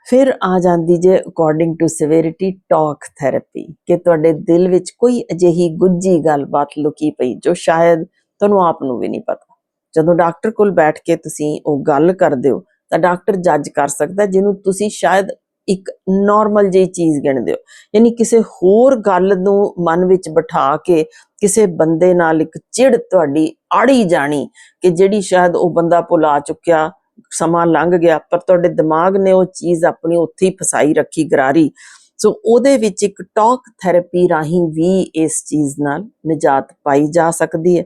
ਫਿਰ ਆ ਜਾਂਦੀ ਜੇ ਅਕੋਰਡਿੰਗ ਟੂ ਸਿਵੈਰਿਟੀ ਟਾਕ ਥੈਰੇਪੀ, ਕਿ ਤੁਹਾਡੇ ਦਿਲ ਵਿੱਚ ਕੋਈ ਅਜਿਹੀ ਗੁੱਝੀ ਗੱਲਬਾਤ ਲੁਕੀ ਪਈ ਜੋ ਸ਼ਾਇਦ ਤੁਹਾਨੂੰ ਆਪ ਨੂੰ ਵੀ ਨਹੀਂ ਪਤਾ। ਜਦੋਂ ਡਾਕਟਰ ਕੋਲ ਬੈਠ ਕੇ ਤੁਸੀਂ ਉਹ ਗੱਲ ਕਰਦੇ ਹੋ ਤਾਂ ਡਾਕਟਰ ਜੱਜ ਕਰ ਸਕਦਾ, ਜਿਹਨੂੰ ਤੁਸੀਂ ਸ਼ਾਇਦ ਇੱਕ ਨਾਰਮਲ ਜਿਹੀ ਚੀਜ਼ ਗਿਣਦੇ ਹੋ, ਯਾਨੀ ਕਿਸੇ ਹੋਰ ਗੱਲ ਨੂੰ ਮਨ ਵਿੱਚ ਬਿਠਾ ਕੇ ਕਿਸੇ ਬੰਦੇ ਨਾਲ ਇੱਕ ਚਿੜ ਤੁਹਾਡੀ ਆੜੀ ਜਾਣੀ ਕਿ ਜਿਹੜੀ ਸ਼ਾਇਦ ਉਹ ਬੰਦਾ ਭੁਲਾ ਚੁੱਕਿਆ, ਸਮਾਂ ਲੰਘ ਗਿਆ, ਪਰ ਤੁਹਾਡੇ ਦਿਮਾਗ ਨੇ ਉਹ ਚੀਜ਼ ਆਪਣੀ ਉੱਥੇ ਹੀ ਫਸਾਈ ਰੱਖੀ ਗਰਾਰੀ। ਸੋ ਉਹਦੇ ਵਿੱਚ ਇੱਕ ਟਾਕ ਥੈਰੇਪੀ ਰਾਹੀਂ ਵੀ ਇਸ ਚੀਜ਼ ਨਾਲ ਨਿਜਾਤ ਪਾਈ ਜਾ ਸਕਦੀ ਹੈ।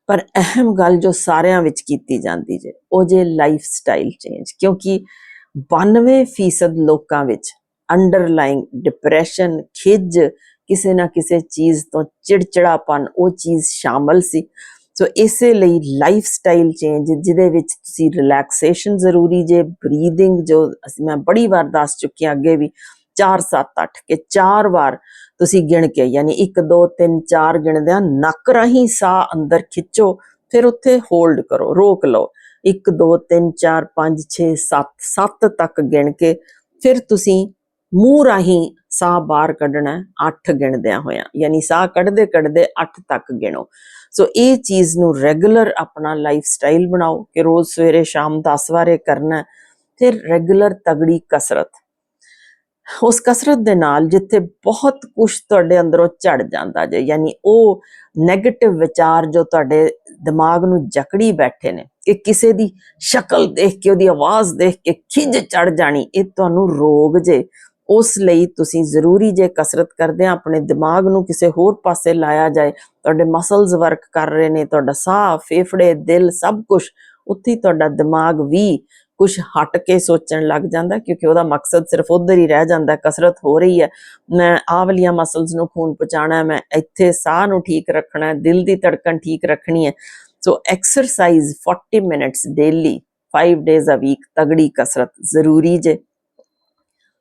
ਪਰ ਅਹਿਮ ਗੱਲ ਜੋ ਸਾਰਿਆਂ ਵਿੱਚ ਕੀਤੀ ਜਾਂਦੀ ਜੇ, ਉਹ ਜੇ ਲਾਈਫ ਸਟਾਈਲ ਚੇਂਜ, ਕਿਉਂਕਿ 92% ਲੋਕਾਂ ਵਿੱਚ ਅੰਡਰਲਾਈਂਗ ਡਿਪਰੈਸ਼ਨ, ਖਿੱਝ, ਕਿਸੇ ਨਾ ਕਿਸੇ ਚੀਜ਼ ਤੋਂ ਚਿੜਚਿੜਾਪਨ, ਉਹ ਚੀਜ਼ ਸ਼ਾਮਲ ਸੀ। ਸੋ ਇਸੇ ਲਈ ਲਾਈਫ ਸਟਾਈਲ ਚੇਂਜ, ਜਿਹਦੇ ਵਿੱਚ ਤੁਸੀਂ ਰਿਲੈਕਸੇਸ਼ਨ ਜ਼ਰੂਰੀ ਜੇ, ਬਰੀਦਿੰਗ ਜੋ ਮੈਂ ਬੜੀ ਵਾਰ ਦੱਸ ਚੁੱਕੀ ਹਾਂ ਅੱਗੇ ਵੀ, 4 7 8 ਕਿ 4 ਵਾਰ ਤੁਸੀਂ ਗਿਣ ਕੇ, ਯਾਨੀ 1 2 3 4 ਗਿਣਦਿਆਂ ਨੱਕ ਰਾਹੀਂ ਸਾਹ ਅੰਦਰ ਖਿੱਚੋ, ਫਿਰ ਉੱਥੇ ਹੋਲਡ ਕਰੋ, ਰੋਕ ਲਓ, 1 2 3 4 5 6 7 ਤੱਕ ਗਿਣ ਕੇ ਫਿਰ ਤੁਸੀਂ ਮੂੰਹ ਰਾਹੀਂ ਸਾਹ ਬਾਹਰ ਕੱਢਣਾ 8 ਗਿਣਦਿਆਂ ਹੋਇਆਂ, ਯਾਨੀ ਸਾਹ ਕੱਢਦੇ ਕੱਢਦੇ 8 ਤੱਕ ਗਿਣੋ। ਸੋ ਇਹ ਚੀਜ਼ ਨੂੰ ਰੈਗੂਲਰ ਆਪਣਾ ਲਾਈਫ ਸਟਾਈਲ ਬਣਾਓ ਕਿ ਰੋਜ਼ ਸਵੇਰੇ ਸ਼ਾਮ 10 ਵਾਰ ਇਹ ਕਰਨਾ। ਫਿਰ ਰੈਗੂਲਰ ਤਗੜੀ ਕਸਰਤ, ਉਸ ਕਸਰਤ ਦੇ ਨਾਲ ਜਿੱਥੇ ਬਹੁਤ ਕੁਛ ਤੁਹਾਡੇ ਅੰਦਰੋਂ ਝੜ ਜਾਂਦਾ ਜੇ, ਯਾਨੀ ਉਹ ਨੈਗੇਟਿਵ ਵਿਚਾਰ ਜੋ ਤੁਹਾਡੇ ਦਿਮਾਗ ਨੂੰ ਜਕੜੀ ਬੈਠੇ ਨੇ, ਕਿ ਕਿਸੇ ਦੀ ਸ਼ਕਲ ਦੇਖ ਕੇ, ਉਹਦੀ ਆਵਾਜ਼ ਦੇਖ ਕੇ ਖਿੱਝ ਚੜ ਜਾਣੀ, ਇਹ ਤੁਹਾਨੂੰ ਰੋਗ ਜੇ। ਉਸ ਲਈ ਤੁਸੀਂ ਜ਼ਰੂਰੀ ਜੇ ਕਸਰਤ ਕਰਦੇ ਆ ਆਪਣੇ ਦਿਮਾਗ ਨੂੰ ਕਿਸੇ ਹੋਰ ਪਾਸੇ ਲਾਇਆ ਜਾਏ, ਤੁਹਾਡੇ ਮਸਲਸ ਵਰਕ ਕਰ ਰਹੇ ਨੇ, ਤੁਹਾਡਾ ਸਾਹ, ਫੇਫੜੇ, ਦਿਲ, ਸਭ ਕੁਛ, ਉੱਥੇ ਤੁਹਾਡਾ ਦਿਮਾਗ ਵੀ ਕੁਛ ਹਟ ਕੇ ਸੋਚਣ ਲੱਗ ਜਾਂਦਾ, ਕਿਉਂਕਿ ਉਹਦਾ ਮਕਸਦ ਸਿਰਫ ਉੱਧਰ ਹੀ ਰਹਿ ਜਾਂਦਾ, ਕਸਰਤ ਹੋ ਰਹੀ ਹੈ, ਮੈਂ ਆਹ ਵਾਲੀਆਂ ਮਸਲਸ ਨੂੰ ਖੂਨ ਪਹੁੰਚਾਉਣਾ, ਮੈਂ ਇੱਥੇ ਸਾਹ ਨੂੰ ਠੀਕ ਰੱਖਣਾ, ਦਿਲ ਦੀ ਧੜਕਣ ਠੀਕ ਰੱਖਣੀ ਹੈ। So exercise 40 minutes daily 5 days a week, ਤਗੜੀ ਕਸਰਤ ਜ਼ਰੂਰੀ ਜੇ।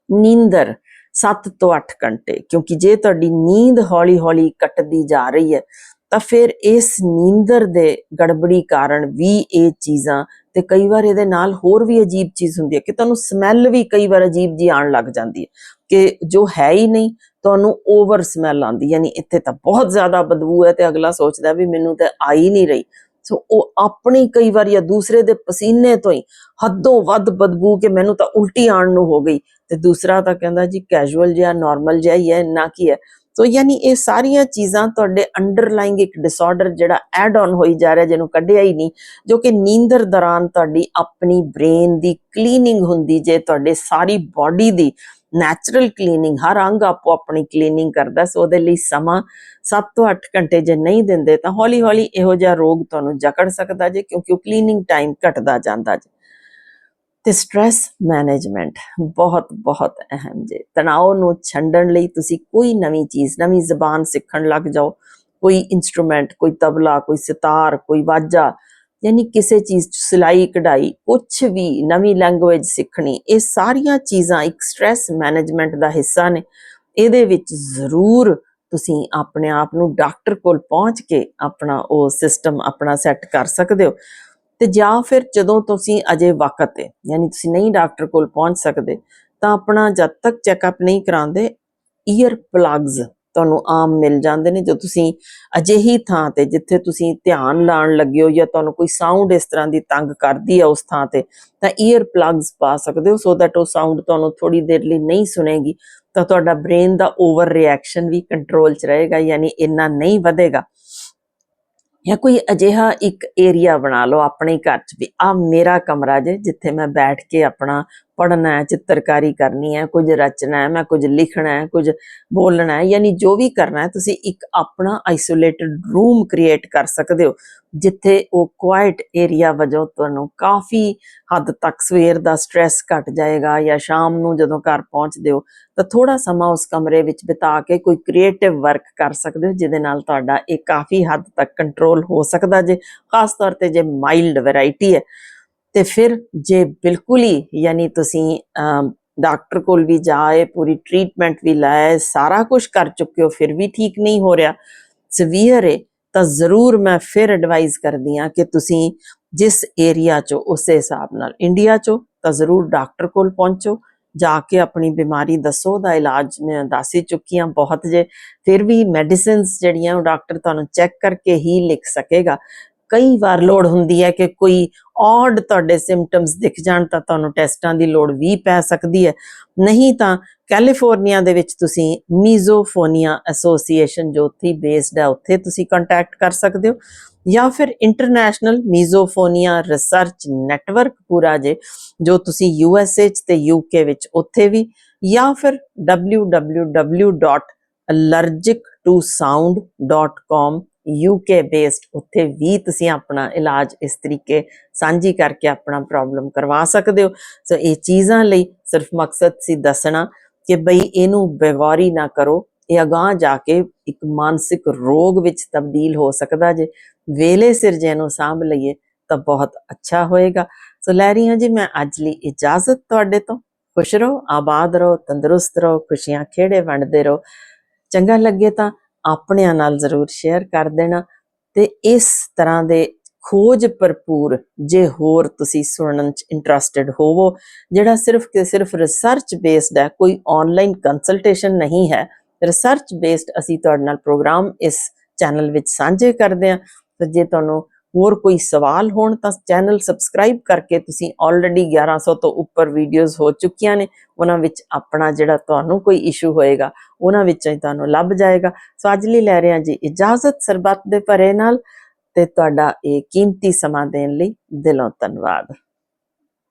ਨੀਂਦਰ 7 ਤੋਂ 8 ਘੰਟੇ, ਕਿਉਂਕਿ ਜੇ ਤੁਹਾਡੀ ਨੀਂਦ ਹੌਲੀ ਹੌਲੀ ਕੱਟਦੀ ਜਾ ਰਹੀ ਹੈ ਤਾਂ ਫਿਰ ਇਸ ਨੀਂਦਰ ਦੇ ਗੜਬੜੀ ਕਾਰਨ ਵੀ ਇਹ ਚੀਜ਼ਾਂ, ਤੇ ਕਈ ਵਾਰ ਇਹਦੇ ਨਾਲ ਹੋਰ ਵੀ ਅਜੀਬ ਚੀਜ਼ ਹੁੰਦੀ ਹੈ ਕਿ ਤੁਹਾਨੂੰ ਸਮੈਲ ਵੀ ਕਈ ਵਾਰ ਅਜੀਬ ਜੀ ਆਉਣ ਲੱਗ ਜਾਂਦੀ ਹੈ, ਕਿ ਜੋ ਹੈ ਹੀ ਨਹੀਂ ਤੁਹਾਨੂੰ ਓਵਰ ਸਮੈਲ ਆਉਂਦੀ, ਯਾਨੀ ਇੱਥੇ ਤਾਂ ਬਹੁਤ ਜ਼ਿਆਦਾ ਬਦਬੂ ਹੈ ਤੇ ਅਗਲਾ ਸੋਚਦਾ ਵੀ ਮੈਨੂੰ ਤਾਂ ਆ ਹੀ ਨਹੀਂ ਰਹੀ। ਸੋ ਉਹ ਆਪਣੀ ਕਈ ਵਾਰ ਜਾਂ ਦੂਸਰੇ ਦੇ ਪਸੀਨੇ ਤੋਂ ਹੀ ਹੱਦੋਂ ਵੱਧ ਬਦਬੂ ਕਿ ਮੈਨੂੰ ਤਾਂ ਉਲਟੀ ਆਉਣ ਨੂੰ ਹੋ ਗਈ, ਤੇ ਦੂਸਰਾ ਤਾਂ ਕਹਿੰਦਾ ਜੀ ਕੈਜੂਅਲ ਜਿਹਾ, ਨਾਰਮਲ ਜਿਹਾ ਹੀ ਹੈ, ਇੰਨਾ ਕੀ ਹੈ। ਸੋ ਯਾਨੀ ਇਹ ਸਾਰੀਆਂ ਚੀਜ਼ਾਂ ਤੁਹਾਡੇ ਅੰਡਰਲਾਈਂਗ ਇੱਕ ਡਿਸਆਰਡਰ ਜਿਹੜਾ ਐਡ ਆਨ ਹੋਈ ਜਾ ਰਿਹਾ, ਜਿਹਨੂੰ ਕੱਢਿਆ ਹੀ ਨਹੀਂ, ਜੋ ਕਿ ਨੀਂਦਰ ਦੌਰਾਨ ਤੁਹਾਡੀ ਆਪਣੀ ਬ੍ਰੇਨ ਦੀ ਕਲੀਨਿੰਗ ਹੁੰਦੀ ਜੇ, ਤੁਹਾਡੇ ਸਾਰੀ ਬਾਡੀ ਦੀ ਨੈਚੁਰਲ ਕਲੀਨਿੰਗ, ਹਰ ਅੰਗ ਆਪੋ ਆਪਣੀ ਕਲੀਨਿੰਗ ਕਰਦਾ। ਸੋ ਉਹਦੇ ਲਈ ਸਮਾਂ 7 ਤੋਂ 8 ਘੰਟੇ ਜੇ ਨਹੀਂ ਦਿੰਦੇ ਤਾਂ ਹੌਲੀ ਹੌਲੀ ਇਹੋ ਜਿਹਾ ਰੋਗ ਤੁਹਾਨੂੰ ਜਕੜ ਸਕਦਾ ਜੇ, ਕਿਉਂਕਿ ਉਹ ਕਲੀਨਿੰਗ ਟਾਈਮ ਘਟਦਾ ਜਾਂਦਾ ਜੇ। ਤੇ ਸਟ੍ਰੈਸ ਮੈਨੇਜਮੈਂਟ ਬਹੁਤ ਬਹੁਤ ਅਹਿਮ ਜੇ। ਤਣਾਅ ਨੂੰ ਛੰਡਣ ਲਈ ਤੁਸੀਂ ਕੋਈ ਨਵੀਂ ਚੀਜ਼, ਨਵੀਂ ਜ਼ਬਾਨ ਸਿੱਖਣ ਲੱਗ ਜਾਓ, ਕੋਈ ਇੰਸਟਰੂਮੈਂਟ, ਕੋਈ ਤਬਲਾ, ਕੋਈ ਸਿਤਾਰ, ਕੋਈ ਵਾਜਾ, ਯਾਨੀ ਕਿਸੇ ਚੀਜ਼ 'ਚ ਸਿਲਾਈ ਕਢਾਈ, ਕੁਛ ਵੀ ਨਵੀਂ ਲੈਂਗੁਏਜ ਸਿੱਖਣੀ, ਇਹ ਸਾਰੀਆਂ ਚੀਜ਼ਾਂ ਇੱਕ ਸਟ੍ਰੈਸ ਮੈਨੇਜਮੈਂਟ ਦਾ ਹਿੱਸਾ ਨੇ। ਇਹਦੇ ਵਿੱਚ ਜ਼ਰੂਰ ਤੁਸੀਂ ਆਪਣੇ ਆਪ ਨੂੰ ਡਾਕਟਰ ਕੋਲ ਪਹੁੰਚ ਕੇ ਆਪਣਾ ਉਹ ਸਿਸਟਮ ਆਪਣਾ ਸੈੱਟ ਕਰ ਸਕਦੇ ਹੋ। ਤੇ ਜਾਂ ਫਿਰ ਜਦੋਂ ਤੁਸੀਂ ਅਜੇ ਵਕਤ ਹੈ, ਯਾਨੀ ਤੁਸੀਂ ਨਹੀਂ ਡਾਕਟਰ ਕੋਲ ਪਹੁੰਚ ਸਕਦੇ, ਤਾਂ ਆਪਣਾ ਜਦ ਤੱਕ ਚੈੱਕਅਪ ਨਹੀਂ ਕਰਾਉਂਦੇ, ਈਅਰ ਪਲੱਗਸ ਤੁਹਾਨੂੰ ਆਮ ਮਿਲ ਜਾਂਦੇ ਨੇ। ਜੋ ਤੁਸੀਂ ਅਜਿਹੀ ਥਾਂ ਤੇ ਜਿੱਥੇ ਤੁਸੀਂ ਧਿਆਨ ਲਾਉਣ ਲੱਗੇ ਹੋ ਜਾਂ ਤੁਹਾਨੂੰ ਕੋਈ ਸਾਊਂਡ ਇਸ ਤਰ੍ਹਾਂ ਦੀ ਤੰਗ ਕਰਦੀ ਹੈ ਉਸ ਥਾਂ ਤੇ, ਤਾਂ ਈਅਰ ਪਲੱਗਸ ਪਾ ਸਕਦੇ ਹੋ, ਸੋ ਦੈਟ ਉਹ ਸਾਊਂਡ ਤੁਹਾਨੂੰ ਥੋੜੀ ਦੇਰ ਲਈ ਨਹੀਂ ਸੁਣੇਗੀ, ਤਾਂ ਤੁਹਾਡਾ ਬ੍ਰੇਨ ਦਾ ਓਵਰ ਰਿਐਕਸ਼ਨ ਵੀ ਕੰਟਰੋਲ 'ਚ ਰਹੇਗਾ, ਯਾਨੀ ਇੰਨਾ ਨਹੀਂ ਵਧੇਗਾ। ਜਾਂ ਕੋਈ ਅਜਿਹਾ ਇੱਕ ਏਰੀਆ ਬਣਾ ਲਓ ਆਪਣੇ ਘਰ 'ਚ ਵੀ ਆਹ ਮੇਰਾ ਕਮਰਾ ਜੇ, ਜਿੱਥੇ ਮੈਂ ਬੈਠ ਕੇ ਆਪਣਾ ਪੜ੍ਹਨਾ ਹੈ, ਚਿੱਤਰਕਾਰੀ ਕਰਨੀ ਹੈ, ਕੁਝ ਰਚਨਾ ਹੈ, ਮੈਂ ਕੁਝ ਲਿਖਣਾ ਹੈ, ਕੁਝ ਬੋਲਣਾ ਹੈ, ਯਾਨੀ ਜੋ ਵੀ ਕਰਨਾ ਹੈ ਤੁਸੀਂ ਇੱਕ ਆਪਣਾ ਆਈਸੋਲੇਟਡ ਰੂਮ ਕ੍ਰੀਏਟ ਕਰ ਸਕਦੇ ਹੋ, ਜਿੱਥੇ ਉਹ ਕੁਆਇਟ ਏਰੀਆ ਵਜੋਂ ਤੁਹਾਨੂੰ ਕਾਫੀ ਹੱਦ ਤੱਕ ਸਵੇਰ ਦਾ ਸਟ੍ਰੈਸ ਘਟ ਜਾਏਗਾ। ਜਾਂ ਸ਼ਾਮ ਨੂੰ ਜਦੋਂ ਘਰ ਪਹੁੰਚਦੇ ਹੋ ਤਾਂ ਥੋੜਾ ਸਮਾਂ ਉਸ ਕਮਰੇ ਵਿੱਚ ਬਿਤਾ ਕੇ ਕੋਈ ਕ੍ਰੀਏਟਿਵ ਵਰਕ ਕਰ ਸਕਦੇ ਹੋ, ਜਿਹਦੇ ਨਾਲ ਤੁਹਾਡਾ ਇਹ ਕਾਫੀ ਹੱਦ ਤੱਕ ਕੰਟਰੋਲ ਹੋ ਸਕਦਾ ਜੇ, ਖਾਸ ਤੌਰ ਤੇ ਜੇ ਮਾਈਲਡ ਵੈਰਾਈਟੀ ਹੈ। ਤੇ ਫਿਰ ਜੇ ਬਿਲਕੁਲ ਹੀ ਯਾਨੀ ਤੁਸੀਂ ਡਾਕਟਰ ਕੋਲ ਵੀ ਜਾਏ, ਪੂਰੀ ਟ੍ਰੀਟਮੈਂਟ ਵੀ ਲਾਏ, ਸਾਰਾ ਕੁਝ ਕਰ ਚੁੱਕੇ ਹੋ, ਫਿਰ ਵੀ ਠੀਕ ਨਹੀਂ ਹੋ ਰਿਹਾ, ਸਵੀਅਰ ਹੈ, ਤਾਂ ਜ਼ਰੂਰ ਮੈਂ ਫਿਰ ਐਡਵਾਈਜ਼ ਕਰਦੀ ਹਾਂ ਕਿ ਤੁਸੀਂ ਜਿਸ ਏਰੀਆ 'ਚੋਂ ਉਸੇ ਹਿਸਾਬ ਨਾਲ, ਇੰਡੀਆ 'ਚੋਂ ਤਾਂ ਜ਼ਰੂਰ ਡਾਕਟਰ ਕੋਲ ਪਹੁੰਚੋ, ਜਾ ਕੇ ਆਪਣੀ ਬਿਮਾਰੀ ਦੱਸੋ। ਉਹਦਾ ਇਲਾਜ ਮੈਂ ਦੱਸ ਹੀ ਚੁੱਕੀ ਹਾਂ ਬਹੁਤ ਜੇ। ਫਿਰ ਵੀ ਮੈਡੀਸਿਨਸ ਜਿਹੜੀਆਂ ਉਹ ਡਾਕਟਰ ਤੁਹਾਨੂੰ ਚੈੱਕ ਕਰਕੇ ਹੀ ਲਿਖ ਸਕੇਗਾ। ਕਈ ਵਾਰ ਲੋੜ ਹੁੰਦੀ ਹੈ ਕਿ ਕੋਈ ਔਡ ਤੁਹਾਡੇ ਸਿੰਪਟਮਸ ਦਿਖ ਜਾਣ ਤਾਂ ਤੁਹਾਨੂੰ ਟੈਸਟਾਂ ਦੀ ਲੋੜ ਵੀ ਪੈ ਸਕਦੀ ਹੈ। ਨਹੀਂ ਤਾਂ ਕੈਲੀਫੋਰਨੀਆ ਦੇ ਵਿੱਚ ਤੁਸੀਂ ਮੀਜ਼ੋਫੋਨੀਆ ਐਸੋਸੀਏਸ਼ਨ ਜੋ ਉੱਥੇ ਬੇਸਡ ਹੈ, ਉੱਥੇ ਤੁਸੀਂ ਕੰਟੈਕਟ ਕਰ ਸਕਦੇ ਹੋ, ਜਾਂ ਫਿਰ ਇੰਟਰਨੈਸ਼ਨਲ ਮੀਜ਼ੋਫੋਨੀਆ ਰਿਸਰਚ ਨੈਟਵਰਕ ਪੂਰਾ ਜੇ, ਜੋ ਤੁਸੀਂ USA 'ਚ ਤੇ UK ਵਿੱਚ ਉੱਥੇ ਵੀ, ਜਾਂ ਫਿਰ www.allergic2sound.com UK ਬੇਸਡ ਉੱਥੇ ਵੀ ਤੁਸੀਂ ਆਪਣਾ ਇਲਾਜ ਇਸ ਤਰੀਕੇ ਸਾਂਝੀ ਕਰਕੇ ਆਪਣਾ ਪ੍ਰੋਬਲਮ ਕਰਵਾ ਸਕਦੇ ਹੋ। ਸੋ ਇਹ ਚੀਜ਼ਾਂ ਲਈ ਸਿਰਫ ਮਕਸਦ ਸੀ ਦੱਸਣਾ ਕਿ ਬਈ ਇਹਨੂੰ ਬੇਗੌਰੀ ਨਾ ਕਰੋ, ਇਹ ਅਗਾਂਹ ਜਾ ਕੇ ਇੱਕ ਮਾਨਸਿਕ ਰੋਗ ਵਿੱਚ ਤਬਦੀਲ ਹੋ ਸਕਦਾ ਜੇ। ਵੇਲੇ ਸਿਰ ਜੇ ਇਹਨੂੰ ਸਾਂਭ ਲਈਏ ਤਾਂ ਬਹੁਤ ਅੱਛਾ ਹੋਏਗਾ। ਸੋ ਲੈ ਰਹੀ ਹਾਂ ਜੀ ਮੈਂ ਅੱਜ ਲਈ ਇਜਾਜ਼ਤ ਤੁਹਾਡੇ ਤੋਂ। ਖੁਸ਼ ਰਹੋ, ਆਬਾਦ ਰਹੋ, ਤੰਦਰੁਸਤ ਰਹੋ, ਖੁਸ਼ੀਆਂ ਖੇੜੇ ਵੰਡਦੇ ਰਹੋ। ਚੰਗਾ ਲੱਗੇ ਤਾਂ ਆਪਣਿਆਂ ਨਾਲ ਜ਼ਰੂਰ ਸ਼ੇਅਰ ਕਰ ਦੇਣਾ। ਤੇ ਇਸ ਤਰ੍ਹਾਂ ਦੇ ਖੋਜ ਭਰਪੂਰ ਜੇ ਹੋਰ ਤੁਸੀਂ ਸੁਣਨ 'ਚ ਇੰਟਰਸਟਿਡ ਹੋਵੋ, ਜਿਹੜਾ ਸਿਰਫ ਤੇ ਸਿਰਫ ਰਿਸਰਚ ਬੇਸਡ ਹੈ, ਕੋਈ ਆਨਲਾਈਨ ਕੰਸਲਟੇਸ਼ਨ ਨਹੀਂ ਹੈ, ਰਿਸਰਚ ਬੇਸਡ ਅਸੀਂ ਤੁਹਾਡੇ ਨਾਲ ਪ੍ਰੋਗਰਾਮ ਇਸ ਚੈਨਲ ਵਿੱਚ ਸਾਂਝੇ ਕਰਦੇ ਹਾਂ। ਤੇ ਜੇ ਤੁਹਾਨੂੰ ਹੋਰ ਕੋਈ ਸਵਾਲ ਹੋਣ ਤਾਂ ਚੈਨਲ ਸਬਸਕ੍ਰਾਈਬ ਕਰਕੇ ਤੁਸੀਂ ਆਲਰੇਡੀ 1100 ਤੋਂ ਉੱਪਰ ਵੀਡੀਓਜ਼ ਹੋ ਚੁੱਕੀਆਂ ਨੇ, ਉਹਨਾਂ ਵਿੱਚ ਆਪਣਾ ਜਿਹੜਾ ਤੁਹਾਨੂੰ ਕੋਈ ਇਸ਼ੂ ਹੋਏਗਾ ਉਹਨਾਂ ਵਿੱਚੋਂ ਹੀ ਤੁਹਾਨੂੰ ਲੱਭ ਜਾਏਗਾ। ਸੋ ਅੱਜ ਲਈ ਲੈ ਰਹੇ ਹਾਂ ਜੀ ਇਜਾਜ਼ਤ ਸਰਬੱਤ ਦੇ ਭਰੇ ਨਾਲ, ਤੇ ਤੁਹਾਡਾ ਇਹ ਕੀਮਤੀ ਸਮਾਂ ਦੇਣ ਲਈ ਦਿਲੋਂ ਧੰਨਵਾਦ।